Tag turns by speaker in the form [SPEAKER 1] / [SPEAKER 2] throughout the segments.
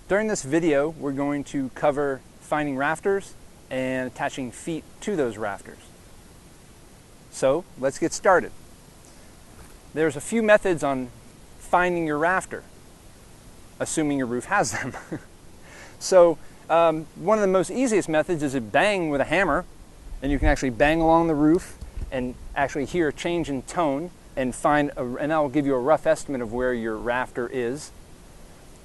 [SPEAKER 1] During this video, we're going to cover finding rafters and attaching feet to those rafters. So let's get started. There's a few methods on finding your rafter, assuming your roof has them. So one of the most easiest methods is to bang with a hammer, and you can actually bang along the roof and actually hear a change in tone and and that will give you a rough estimate of where your rafter is.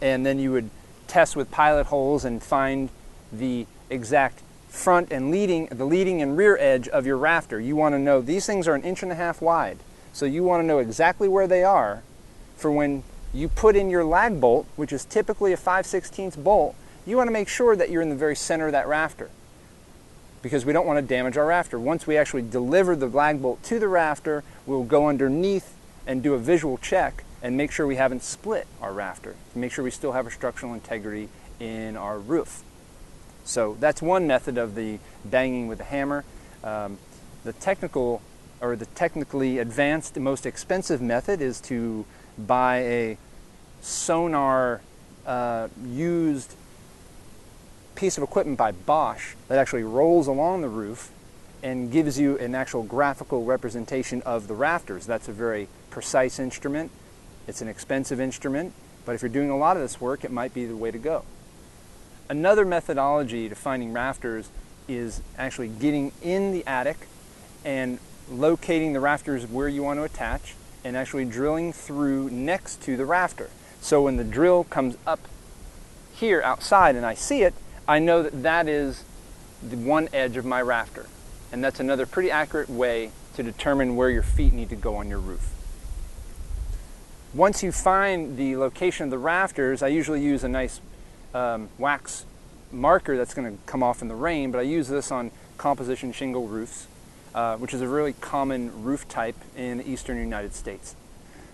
[SPEAKER 1] And then you would test with pilot holes and find the exact front and leading and rear edge of your rafter. You want to know these things are 1.5 inches wide, so you want to know exactly where they are for when you put in your lag bolt, which is typically a 5/16 bolt. You want to make sure that you're in the very center of that rafter, because we don't want to damage our rafter. Once we actually deliver the lag bolt to the rafter, we'll go underneath and do a visual check and make sure we haven't split our rafter, to make sure we still have our structural integrity in our roof. So that's one method of the banging with the hammer. The technically advanced, most expensive method is to buy a sonar used piece of equipment by Bosch that actually rolls along the roof and gives you an actual graphical representation of the rafters. That's a very precise instrument. It's an expensive instrument, but if you're doing a lot of this work, it might be the way to go. Another methodology to finding rafters is actually getting in the attic and locating the rafters where you want to attach and actually drilling through next to the rafter. So when the drill comes up here outside and I see it, I know that that is the one edge of my rafter. And that's another pretty accurate way to determine where your feet need to go on your roof. Once you find the location of the rafters, I usually use a nice wax marker that's going to come off in the rain, but I use this on composition shingle roofs, which is a really common roof type in the eastern United States.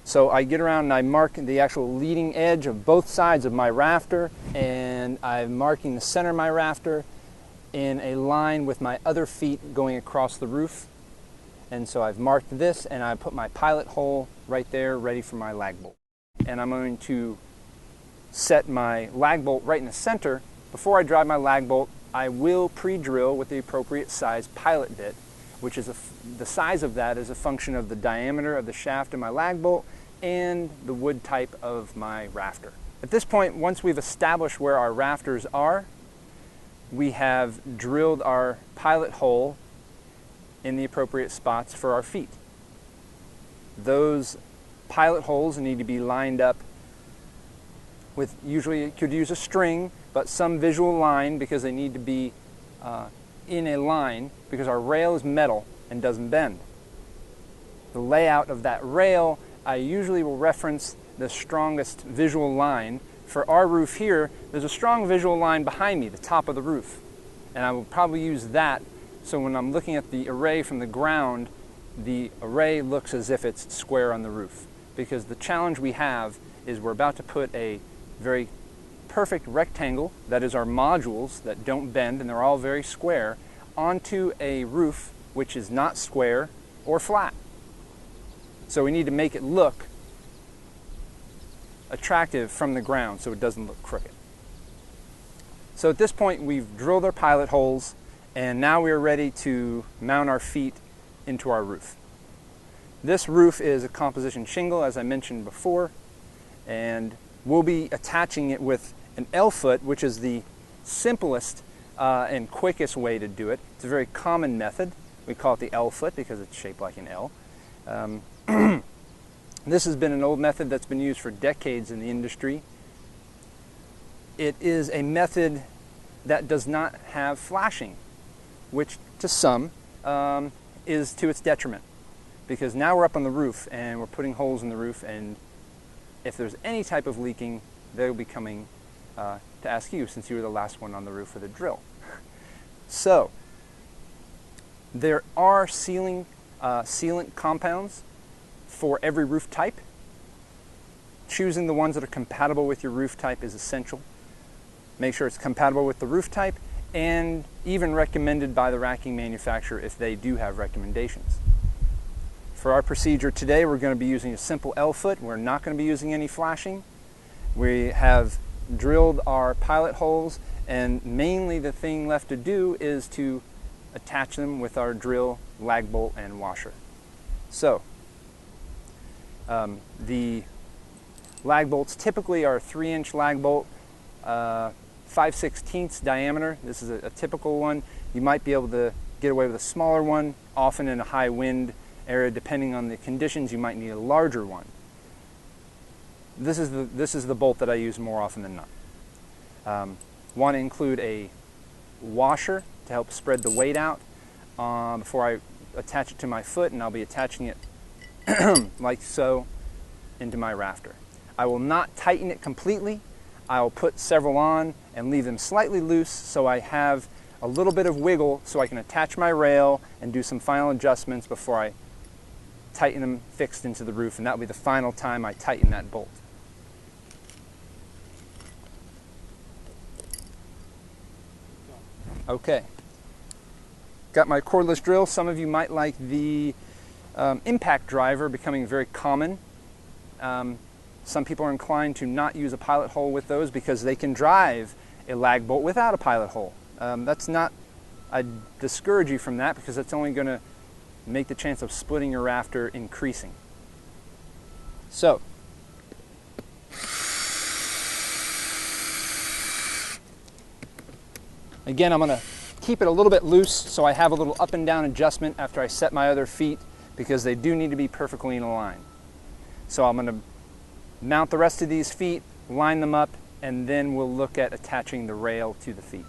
[SPEAKER 1] So I get around and I mark the actual leading edge of both sides of my rafter, and I'm marking the center of my rafter in a line with my other feet going across the roof. And so I've marked this, and I put my pilot hole right there ready for my lag bolt. And I'm going to set my lag bolt right in the center. Before I drive my lag bolt, I will pre-drill with the appropriate size pilot bit, which is the size of that is a function of the diameter of the shaft of my lag bolt and the wood type of my rafter. At this point, once we've established where our rafters are, we have drilled our pilot hole in the appropriate spots for our feet. Those pilot holes need to be lined up with, usually you could use a string, but some visual line, because they need to be in a line, because our rail is metal and doesn't bend. The layout of that rail, I usually will reference the strongest visual line. For our roof here, there's a strong visual line behind me, the top of the roof. And I will probably use that, so when I'm looking at the array from the ground, the array looks as if it's square on the roof. Because the challenge we have is we're about to put a very perfect rectangle, that is our modules that don't bend and they're all very square, onto a roof which is not square or flat. So we need to make it look attractive from the ground so it doesn't look crooked. So at this point, we've drilled our pilot holes, and now we are ready to mount our feet into our roof. This roof is a composition shingle, as I mentioned before, and we'll be attaching it with an L-foot, which is the simplest and quickest way to do it. It's a very common method. We call it the L-foot because it's shaped like an L. This has been an old method that's been used for decades in the industry. It is a method that does not have flashing, which to some is to its detriment, because now we're up on the roof and we're putting holes in the roof, and if there's any type of leaking, they'll be coming to ask you, since you were the last one on the roof with a drill. So there are sealant compounds for every roof type. Choosing the ones that are compatible with your roof type is essential. Make sure it's compatible with the roof type, and even recommended by the racking manufacturer if they do have recommendations. For our procedure today, we're going to be using a simple L-foot. We're not going to be using any flashing. We have drilled our pilot holes, and mainly the thing left to do is to attach them with our drill, lag bolt, and washer. So the lag bolts typically are a 3-inch lag bolt, 5/16 diameter. This is a typical one. You might be able to get away with a smaller one. Often in a high wind area, depending on the conditions, you might need a larger one. This is the bolt that I use more often than not. Want to include a washer to help spread the weight out before I attach it to my foot, and I'll be attaching it like so into my rafter. I will not tighten it completely. I'll put several on and leave them slightly loose so I have a little bit of wiggle so I can attach my rail and do some final adjustments before I tighten them fixed into the roof, and that will be the final time I tighten that bolt. Okay, got my cordless drill. Some of you might like the impact driver becoming very common. Some people are inclined to not use a pilot hole with those because they can drive a lag bolt without a pilot hole. That's not, I discourage you from that because that's only going to make the chance of splitting your rafter increasing. So, again, I'm going to keep it a little bit loose so I have a little up and down adjustment after I set my other feet, because they do need to be perfectly in a line. So I'm going to mount the rest of these feet, line them up, and then we'll look at attaching the rail to the feet.